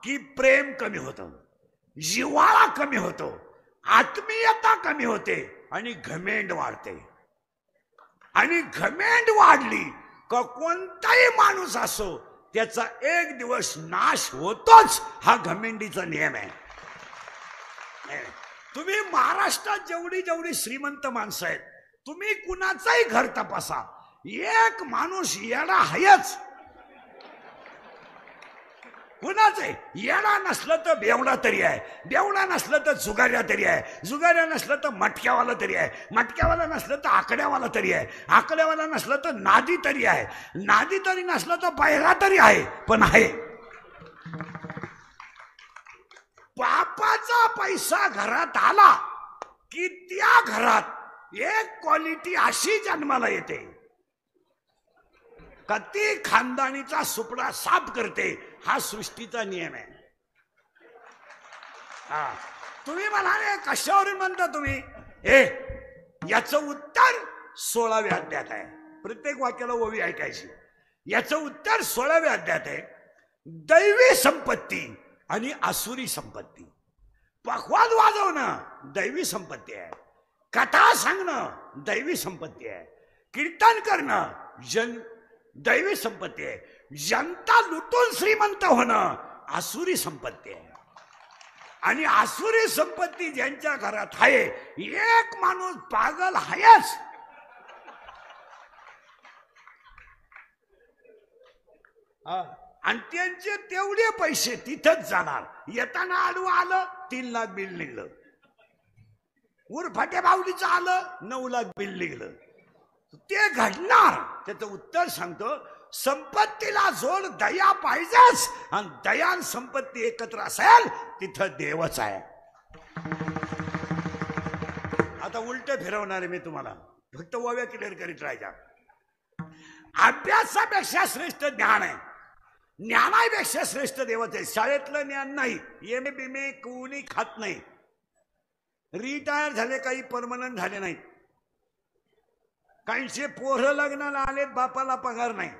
की प्रेम कमी होतं, जिव्हाळा कमी होतो, आत्मीयता कमी होते आणि घमेंड वाढते. आणि घमेंड वाढली का कोणताही माणूस असो त्याचा एक दिवस नाश होतोच. हा घमेंडीचा नियम आहे. तुम्ही महाराष्ट्रात जेवढी जेवढी श्रीमंत माणसं आहेत, तुम्ही कुणाचाही घर तपासा, एक माणूस येडा आहेच. कुणाच आहे? येडा नसलं तर बेवडा तरी आहे, बेवडा नसलं तर जुगाऱ्या तरी आहे, जुगाऱ्या नसलं तर मटक्यावाला तरी आहे, मटक्यावाला नसलं तर आकड्यावाला तरी आहे, आकड्यावाला नसलं तर नादी तरी आहे, नादी तरी नसलं तर बैरा तरी आहे. पण आहे. बापाचा पैसा घरात आला की त्या घरात एक क्वालिटी अशी जन्माला येते का ती खानदानीचा सुपडा साफ करते. हा सृष्टीचा नियम आहे. तुम्ही म्हणाले कशावरून म्हणता तुम्ही? याचं उत्तर 16व्या अध्यायात आहे. प्रत्येक वाक्याला ओवी ऐकायची. याचं उत्तर 16व्या अध्यायात आहे. दैवी संपत्ती आणि आसुरी संपत्ती. पखवाद वाजवणं दैवी संपत्ती आहे, कथा सांगणं दैवी संपत्ती आहे, कीर्तन करणं दैवी संपत्ती आहे, जनता लुटून श्रीमंत होणं आसुरी संपत्ती आहे. आणि आसुरी संपत्ती ज्यांच्या घरात आहे, एक माणूस पागल आहेच. आणि त्यांचे तेवढे पैसे तिथंच जाणार. येताना आडवं आलं 3 लाख बिल निघलं, उरफाट्या बावलीचं आलं 9 लाख बिल निघलं. ते घडणार. त्याचं उत्तर सांगतो, संपत्तीला जोड दया पाहिजेच. आणि दया आणि संपत्ती एकत्र असेल तिथं देवच आहे. आता उलट फिरवणार आहे मी तुम्हाला, फक्त ओव्या क्लिअर करीत राहायच्या. अभ्यासापेक्षा श्रेष्ठ ज्ञान आहे, ज्ञानापेक्षा श्रेष्ठ देवच आहे. शाळेतलं ज्ञान नाही, एम.ए. बिमे कोणी खात नाही. रिटायर झाले, काही परमनंट झाले नाहीत. काहींचे पोरं लग्नाला आलेत, बापाला पगार नाही.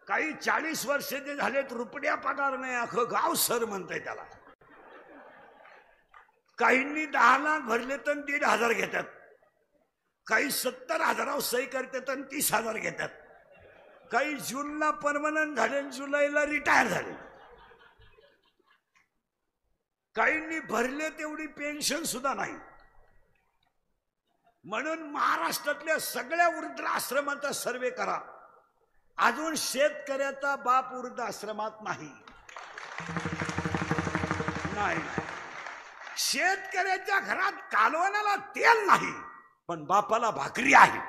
काही 40 वर्षाचे झालेत, रुपड्या पगार नाही. अख्खं गाव सर म्हणतंय त्याला. काहींनी 10 लाख भरले तर 1,500 घेतात, काही 70,000 सही करतात आणि 30,000 घेतात. काही जूनला परमनंट झाले, जुलैला रिटायर झाले. काहींनी भरले तेवढी पेन्शन सुद्धा नाही. म्हणून महाराष्ट्रातल्या सगळ्या वृद्धाश्रमांचा सर्वे करा. अजून शेतकऱ्याचा बाप वृद्धाश्रमात नाही. शेतकऱ्याच्या घरात कालवणाला तेल नाही, पण बापाला भाकरी आहे.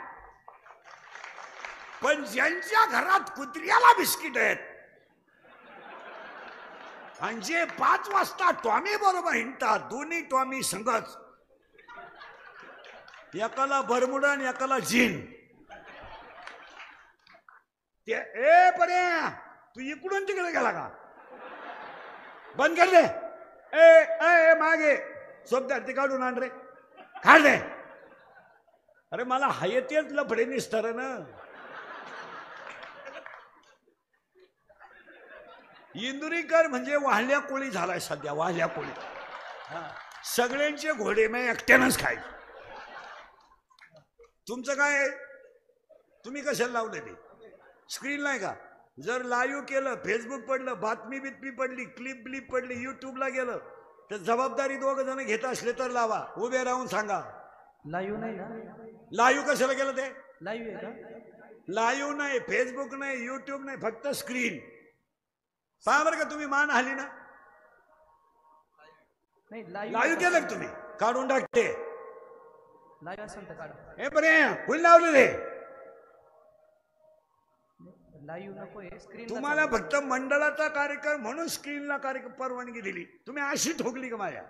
पण ज्यांच्या घरात कुत्र्याला बिस्किट आहेत आणि जे 5 वाजता टॉमी बरोबर हिंडतात, दोन्ही टॉमी संगच, एकाला बरमुडा आणि एकाला जीन. ते पर्या तू इकडून तिकडे गेला का? बंद कर दे. ए मागे सोबत काढून आण रे, काढ दे. अरे मला हायतेच लफडे निसतर ना. इंदुरीकर म्हणजे वाहल्या कोळी झालाय सध्या, वाहल्या कोळी. सगळ्यांचे घोडे मी एकट्यानंच खाय. तुमचं काय? तुम्ही कशाला लावले ते? स्क्रीन नाही का? जर लाईव्ह केलं, फेसबुक पडलं, बातमी बितमी पडली, क्लिप ब्लिप पडली, युट्यूबला गेलं, तर जबाबदारी 2 जण घेत असले तर लावा. उभे राहून सांगा. लाईव्ह नाही ना? लाईव्ह कशाला केलं ते? लाईव्ह आहे का? लाईव्ह नाही, फेसबुक नाही, युट्यूब नाही, फक्त स्क्रीन. पहा बरं का, तुम्ही मान हली ना. नाही, लाईव्ह केलं तुम्ही, काढून टाकते. लाईव्ह असेल तर काढ. हे पर्या फुल लावलं ते. लाईव्ह नकोय, स्क्रीन. तुम्हाला फक्त मंडळाचा कार्यक्रम म्हणून स्क्रीनला कार्यक्रम परवानगी दिली. तुम्ही अशी ठोकली का माया?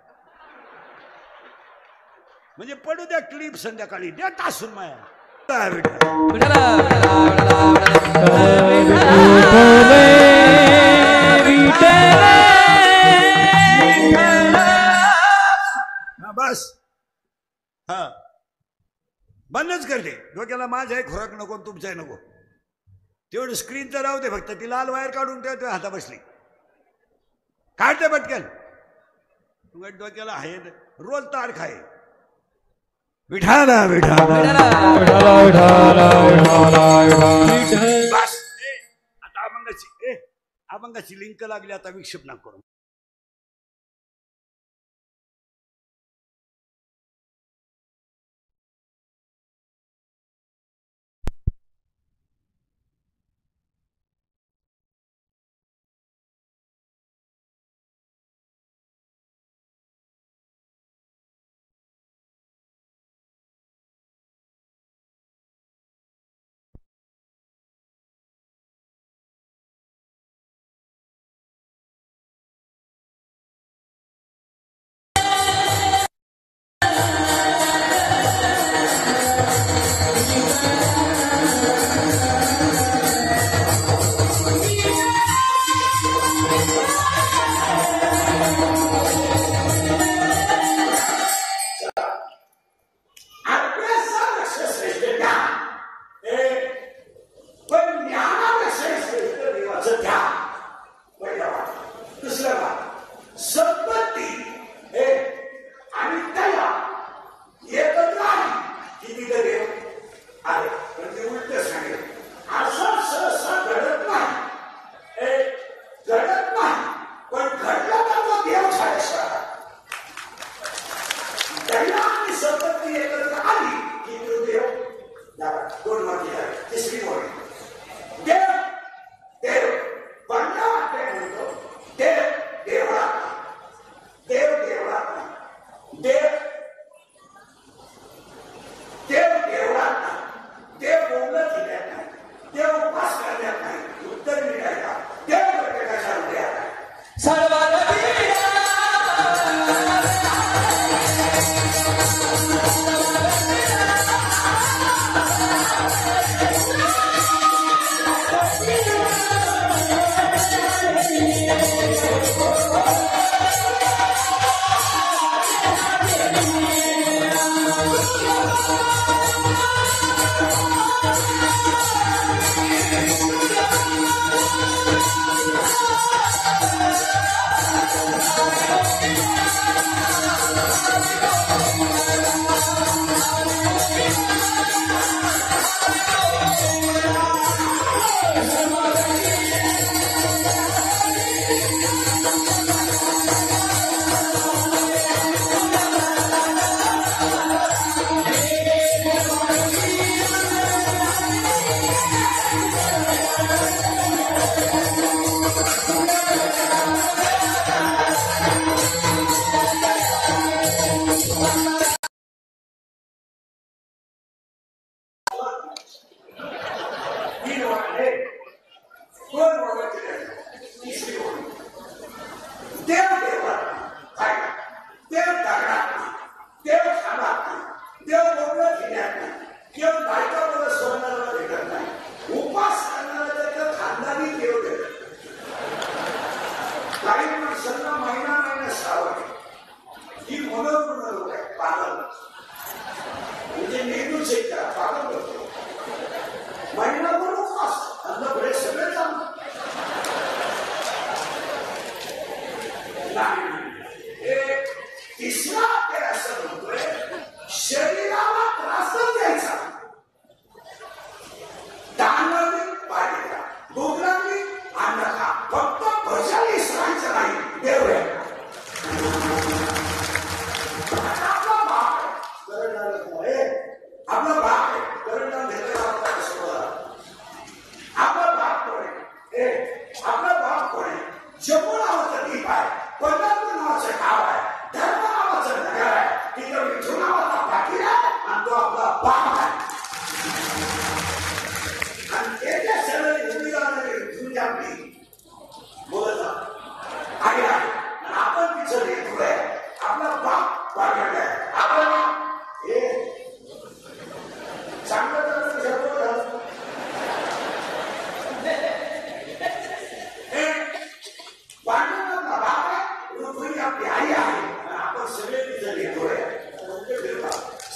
म्हणजे पडू द्या क्लिप, संध्याकाळी द्या टासून माया. बस हा बंदच करते. डोक्याला माझा आहे खुराक नको, तुमचा नको. तेवढं स्क्रीनचं राहू दे फक्त. ती लाल वायर काढून ठेव, हाता बसली. काढ ते पटकन. तुझ्या डोक्याला आहे रोज तार खाय. विठाला विठाला बस. आता अभंगाची लिंक लागली. आता विक्षेप ना करू.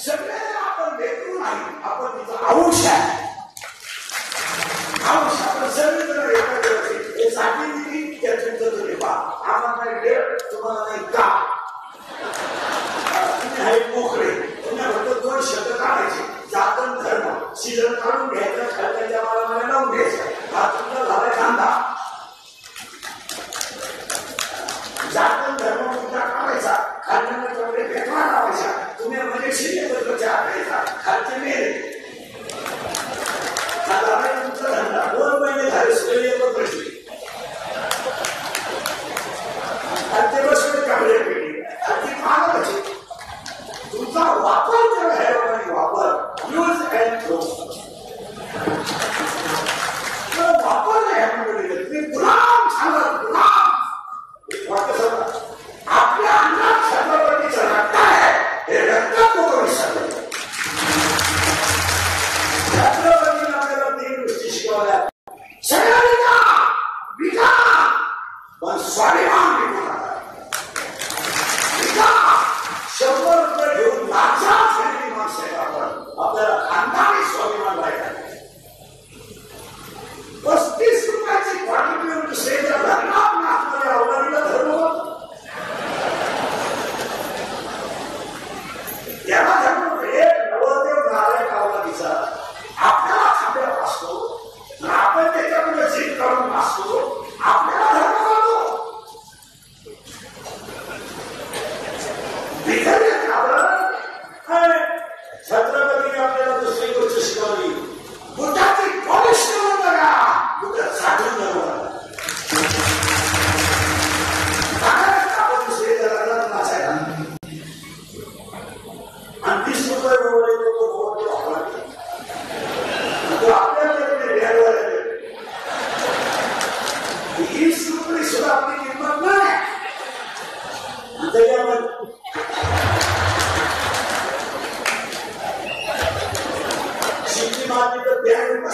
सगळे आपण भेटून आहेत मोकळे. तुम्ही फक्त 2 शब्द काढायचे. जातन धर्म सीजन काढून घ्यायचं, खालच्या मला लावून घ्यायचं. हा तुमचा झाला कांदा. जातन धर्म तुमचा काढायचा, खालच्या कपडे फेकला लावायचा. तुम्ही म्हणजे शिल्लक आणायचा, खालचे मेरे तुमचा धंदा. 2 महिने झाले सगळे एकच बसले. खालचे बसले कापडे पेटी, खालची मागायची. तुमचा वापर केला आहे, वापर यूज अँड थ्रो. वापर नाही तुम्ही गुलाम झाला. गुलाम आपल्या अंगात छत्रपतीचं रक्त आहे, हे रक्त लोक विसरले. छत्रपतीने आपल्याला 3 गोष्टी शिकवल्या. सगळ्यांना विका पण स्वाभिमान विकू नका. विका 100 रुपये घेऊन लाचार झालेली माणसं आहेत आपण. आपल्याला खानदानी स्वाभिमान राहिला. 35 रुपयाची क्वांटिटी दुसऱ्याच्या धर्मात नाचणाऱ्या अवलादीला धर्म होतो. याला धर्म एक नवरदेव नारायण अवलादीचा आपल्याला खांद्यावर असतो, आपण त्याच्यामध्ये जीत काढून असतो. आपल्याला धर्म होतो. बिघडले छत्रपतीने आपल्याला दुसरी गोष्ट शिकवली. बुटाची पॉलिश करून बघा, बुटात साठून बघा. आपण दुसरी जगाला नाचायला आणि 30 रुपये वगैरे लोक आपल्याकडे वेळेवर 20 रुपये सुद्धा आपली किंमत नाही. त्याच्यामध्ये शिकली मारली तर बॅग पुढे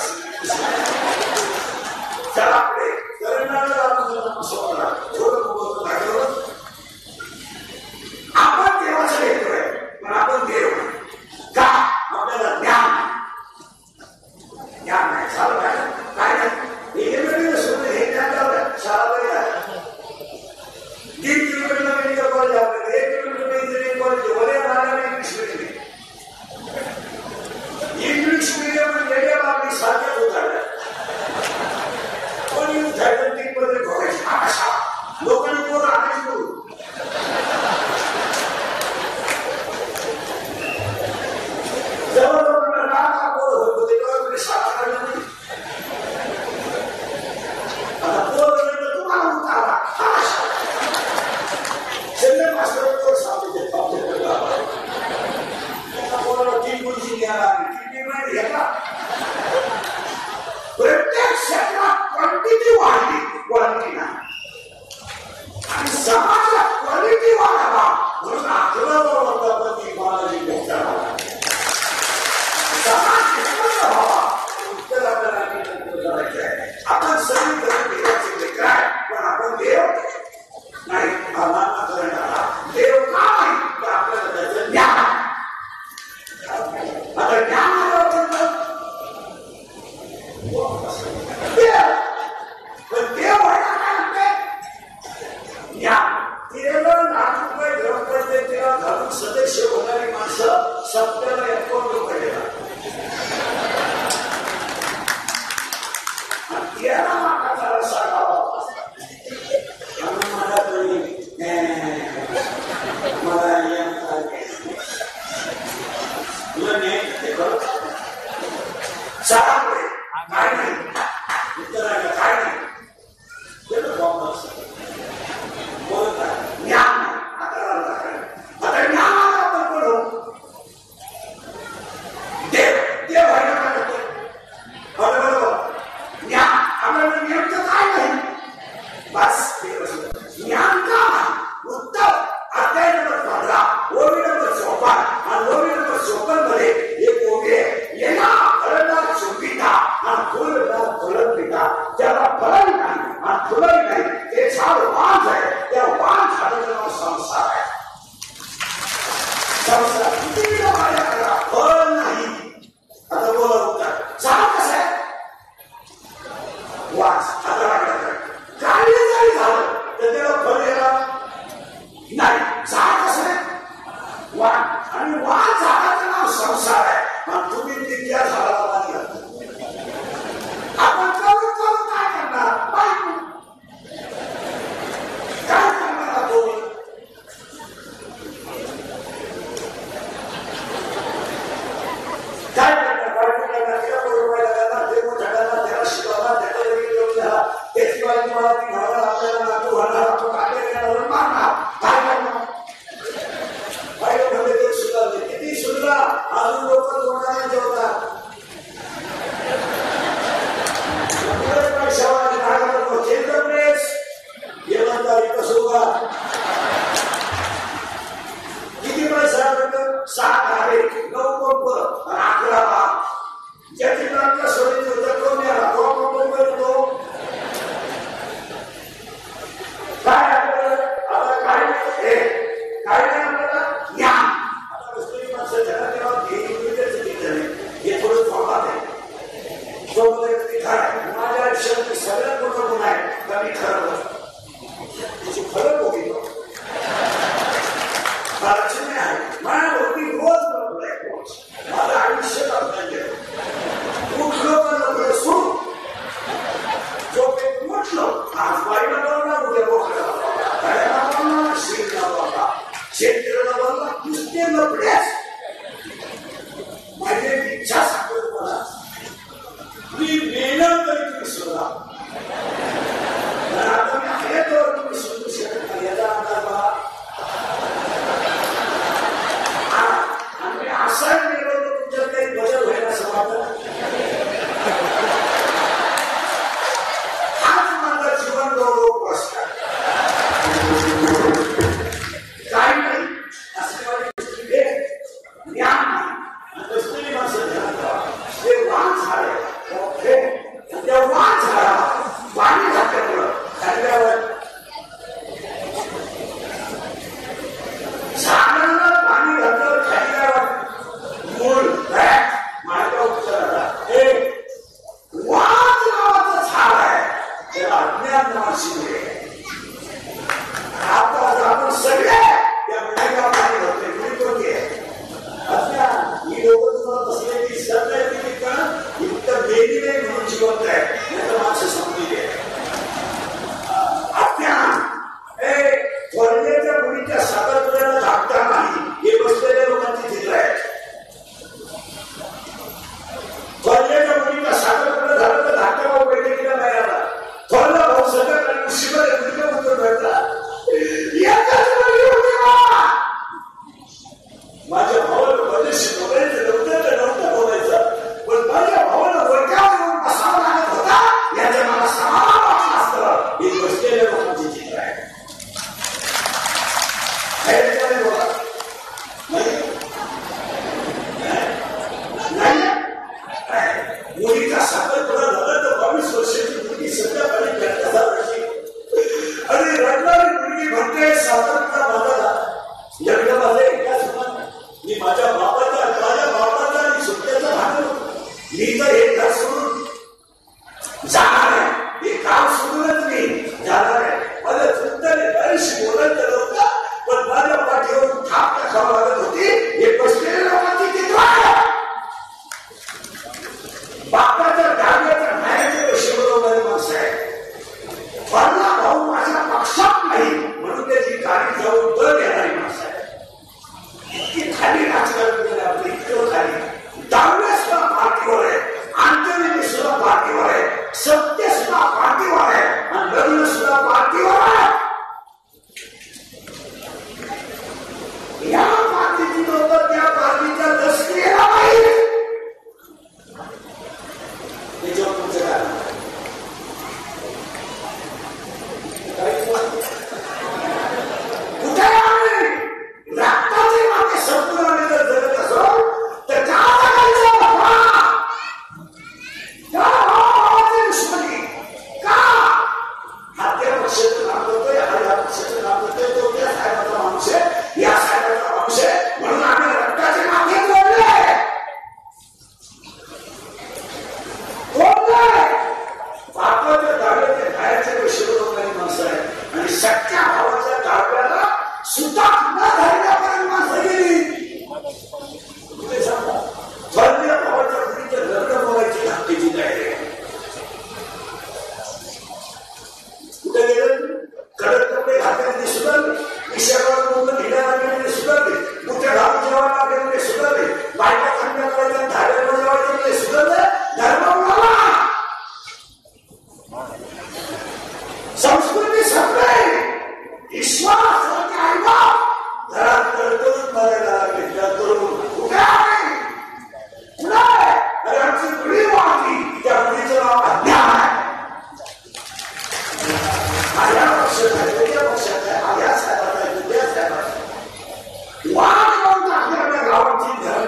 आपण देवाचं लेकरोय, पण आपण देव का आपल्याला ज्ञान नाही झालं. काय हे ज्ञान लावलं शाळा 3 किलोमीटरला मेडिकल कॉलेज आपल्याला, 1 किलोमीटर इंजिनिअरिंग कॉलेज, वल्या भागाला इंग्लिश मीडियम. इंग्लिश मीडियम वेगळ्या बाबी सारख्याच उतरल्या. पण युथॅलेंटिक मध्ये बघायची आशा लोकांनी पोरं आणायची करू. जेव्हा लोकांना राग पोरं होत होते तेव्हा तुम्ही शाळा काढलं नाही. आता पोरं म्हणजे तुम्हाला उतारा आशा सगळे मास्टर पोर सापडते. पोराला 3 गुरुजी घ्यायला प्रत्येक क्षेत्रात क्वांटिटी वाढली, क्वालिटी नाही. आणि समाजात क्वालिटी वाढावा म्हणून अकरापती बालाजी भेटायला समाज एकत्र व्हावा. उत्तर आपल्याला करायचं आहे. आपण सगळी देवाचे लेकर आहे, पण आपण देव नाही. आम्हाला करणारा देव का नाही तर आपल्याला त्याचं ज्ञान. आता ज्ञान पण देव व्हायला काय म्हणते ज्ञान. तिला लाख रुपये घेऊन पडते, तिला घालून सदस्य होणारी माणसं सत्याला 1 रुपये देतात. त्याला मागाचा रस्सा खावा. मला तरी मला तुला न्याय ते करत साधापुढे काय नाही, उत्तराला काय नाही. बोलत आहे ज्ञान नाही. आता ज्ञानाला आपण पडू. आणि वाद झाडाचं नाव संसार आहे आणि तुम्ही तिथल्या झाडाला पाणी घालता. आपण करून करून काय करणार? काय करणार आपण? काय करणार? बायकोला तिला बरोबर लागणार, ते मोठ्या करणार, त्याला शिकवणार, त्याच्या वेळी घेऊन घ्या, त्याची बाजू मला ती घालणार, आपल्याला नातू घालणार, आपण काढले गेल्यावर मारणार. काय करणार? बायको म्हणजे ते सुधारले, किती सुधरा, अजून लोक तोंडाने जेवतात. पैशावाले काय करतो? केंद्र प्रेस येणार कसोगा किती पैसा करतो? 7 आहे, 9 पंप, 11 भाग. ज्याची नाटक सोडीची होतं कोण याला तो पंप करतो. काय आपल्याला आता काय नाही आपल्याला ज्ञान. आता मुस्लिम माणसं जगात तेव्हा हे थोडं जोमात आहे. माझ्या आयुष्यात सगळ्यात मोठं गुण आहे का मी खरं बोलतो. तुझी खरं बोलतो आहे माझ्या होती रोज बोलतोय.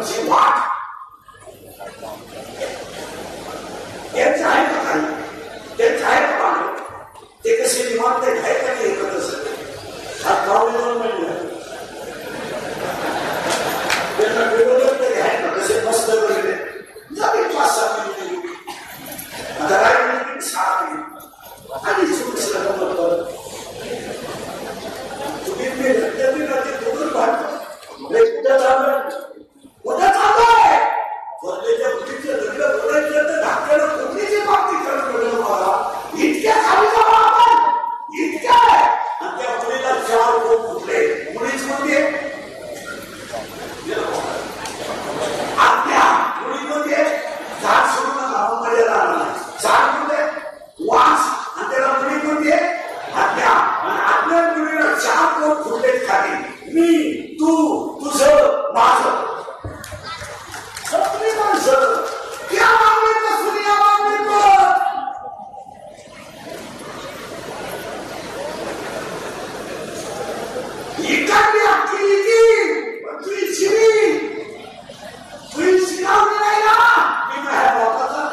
लोकांची वाट त्यांचं आहे का काही त्यांचं आहे का पाणी ते कसे निवांत आहे का नाही एकत्र सगळे हात पावले जाऊन म्हणलं त्यांना विरोधक तरी आहे का कसे मस्त वगैरे जाते 5-6 मिनिटे आता राहिली 6 मिनिट आणि चुकीचं गमत तुम्ही कुठं चाललं कुठं चाललंय वरलेल्या बुद्धीचं लग्न बोलायचं तर धाकट्याला कुठलीची बाबती करून मला इतक्या खाली जाऊ आपण इतक्या आणि त्या मुलीला 4 कोण फुटले मुलीच म्हणजे आज्ञा मुली म्हणजे झाड सोडून गावामध्ये राहणार झाड म्हणजे वास आणि त्याला मुली म्हणजे आज्ञा आणि आज्ञा मुलीला 4 कोण फुटले खाली मी तू तुझं माझं सगळी माणसं त्या मागणीपासून या मागणीवर इकडली अख्खी इकी पण तुझी शिरी तुझी शिरावली नाही ना मी माझ्या बापाचा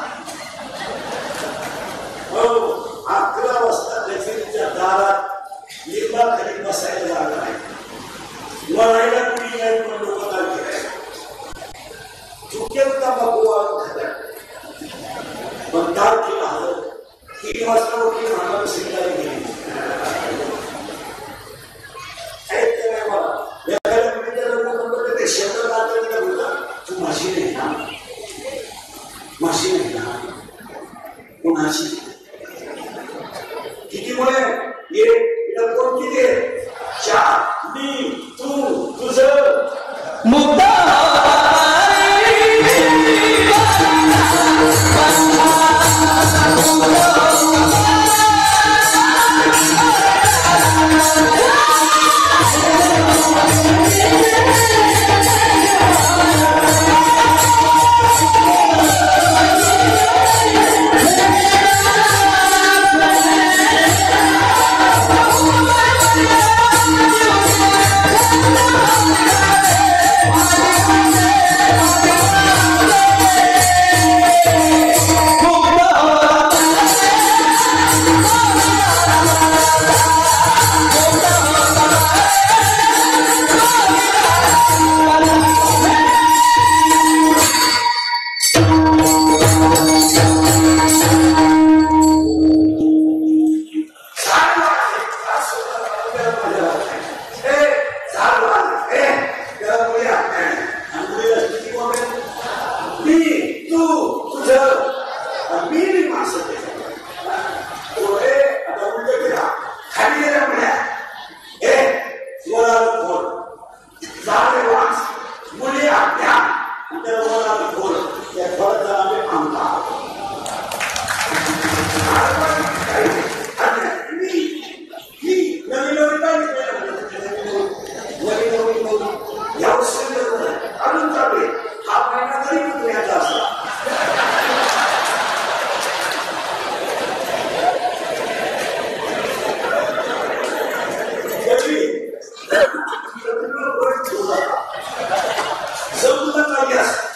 हो 11 वाजता कचेरीच्या दारात लिंबा खाली बसायला जागा नाही वरायला कुणी नाही पण लोक काय केलं चुकेल तंबाखू खात्यात पण तारखेला हवं 3 वाजता वकील म्हणाला शिकायला गेली ऐकतं नाही मला एखाद्या मुलीच्या लग्न म्हणतो ते शेतात राहतात बोलता तू माझी नाही ना माझी नाही ना कोणाची किती मुळे ये कोण किती 4 मी तू तुझं मुद्दा Yes.